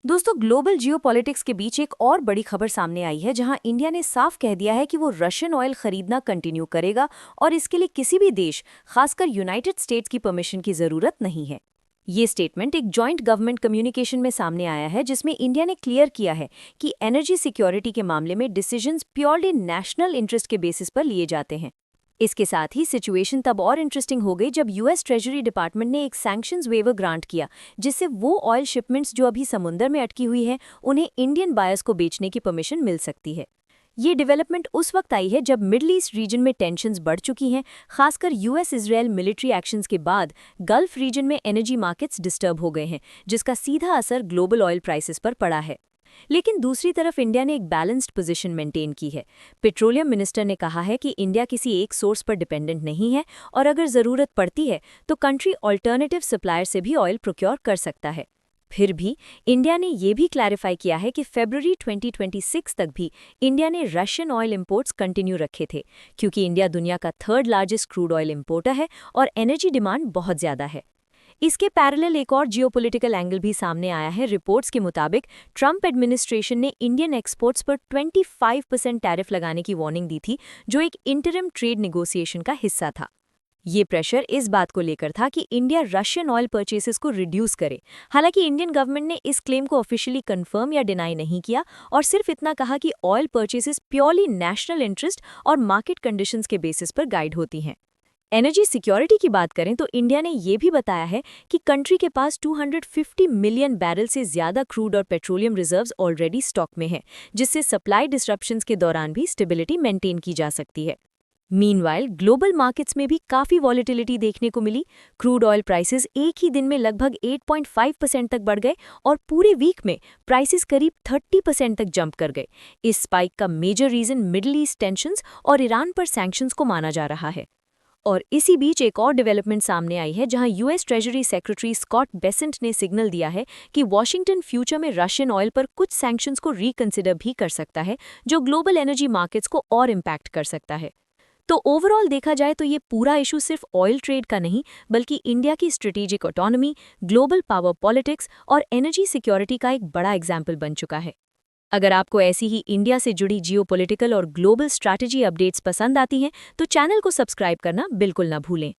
दोस्तों, global geopolitics के बीच एक और बड़ी खबर सामने आई है जहां इंडिया ने साफ कह दिया है कि वो रशियन ऑयल खरीदना कंटिन्यू करेगा और इसके लिए किसी भी देश, खासकर यूनाइटेड स्टेट्स की परमिशन की जरूरत नहीं है। ये स्टेटमेंट एक जॉइंट गवर्नमेंट कम्युनिकेशन में सामने आया है जिसमें इंडिया ने क्लियर किया है कि एनर्जी सिक्योरिटी के मामले में डिसीजंस प्योरली नेशनल इंटरेस्ट के बेसिस पर लिए जाते हैं। इसके साथ ही सिचुएशन तब और इंटरेस्टिंग हो गई जब यूएस ट्रेजरी डिपार्टमेंट ने एक सैंक्शंस वेवर ग्रांट किया, जिससे वो ऑयल शिपमेंट्स जो अभी समुद्र में अटकी हुई हैं उन्हें इंडियन बायर्स को बेचने की परमिशन मिल सकती है। ये डेवलपमेंट उस वक्त आई है जब मिडल ईस्ट रीजन में टेंशन्स बढ़ चुकी हैं, खासकर यूएस इजराइल मिलिट्री एक्शंस के बाद गल्फ रीजन में एनर्जी मार्केट्स डिस्टर्ब हो गए हैं, जिसका सीधा असर ग्लोबल ऑयल प्राइसेस पर पड़ा है। लेकिन दूसरी तरफ इंडिया ने एक बैलेंस्ड पोजीशन मेंटेन की है। पेट्रोलियम मिनिस्टर ने कहा है कि इंडिया किसी एक सोर्स पर डिपेंडेंट नहीं है और अगर ज़रूरत पड़ती है तो कंट्री ऑल्टरनेटिव सप्लायर से भी ऑयल प्रोक्योर कर सकता है। फिर भी इंडिया ने ये भी क्लैरिफाई किया है कि फरवरी 2026 तक भी इंडिया ने रशियन ऑयल इंपोर्ट्स कंटिन्यू रखे थे, क्योंकि इंडिया दुनिया का third largest crude oil importer है और एनर्जी डिमांड बहुत ज़्यादा है। इसके पैरेलल एक और जियोपॉलिटिकल एंगल भी सामने आया है। रिपोर्ट्स के मुताबिक ट्रंप एडमिनिस्ट्रेशन ने इंडियन एक्सपोर्ट्स पर 25% टैरिफ लगाने की वार्निंग दी थी, जो एक इंटरिम ट्रेड नेगोशिएशन का हिस्सा था। ये प्रेशर इस बात को लेकर था कि इंडिया रशियन ऑयल परचेसेस को रिड्यूस करे। हालांकि इंडियन गवर्नमेंट ने इस क्लेम को ऑफिशियली कंफर्म या डिनाई नहीं किया और सिर्फ इतना कहा कि oil purchases purely national interest और मार्केट कंडीशंस के बेसिस पर गाइड होती हैं। एनर्जी सिक्योरिटी की बात करें तो इंडिया ने ये भी बताया है कि कंट्री के पास 250 मिलियन बैरल से ज़्यादा क्रूड और पेट्रोलियम रिजर्व्स ऑलरेडी स्टॉक में हैं, जिससे सप्लाई डिसरप्शंस के दौरान भी स्टेबिलिटी मेंटेन की जा सकती है। मीनवाइल ग्लोबल मार्केट्स में भी काफ़ी वॉलेटिलिटी देखने को मिली। क्रूड ऑयल प्राइसेस एक ही दिन में लगभग 8.5% तक बढ़ गए और पूरे वीक में प्राइसेस करीब 30% तक जंप कर गए। इस स्पाइक का major reason Middle East tensions और ईरान पर सैंक्शंस को माना जा रहा है। और इसी बीच एक और डेवलपमेंट सामने आई है जहां US Treasury Secretary Scott Bessent ने सिग्नल दिया है कि वॉशिंगटन फ्यूचर में रशियन ऑयल पर कुछ सैंक्शंस को रिकंसिडर भी कर सकता है, जो ग्लोबल एनर्जी मार्केट्स को और इम्पैक्ट कर सकता है। तो ओवरऑल देखा जाए तो ये पूरा इशू सिर्फ ऑयल ट्रेड का नहीं, बल्कि इंडिया की strategic autonomy, global power politics और एनर्जी सिक्योरिटी का एक बड़ा एग्जाम्पल बन चुका है। अगर आपको ऐसी ही इंडिया से जुड़ी जियोपॉलिटिकल और ग्लोबल स्ट्रैटेजी अपडेट्स पसंद आती हैं तो चैनल को सब्सक्राइब करना बिल्कुल ना भूलें।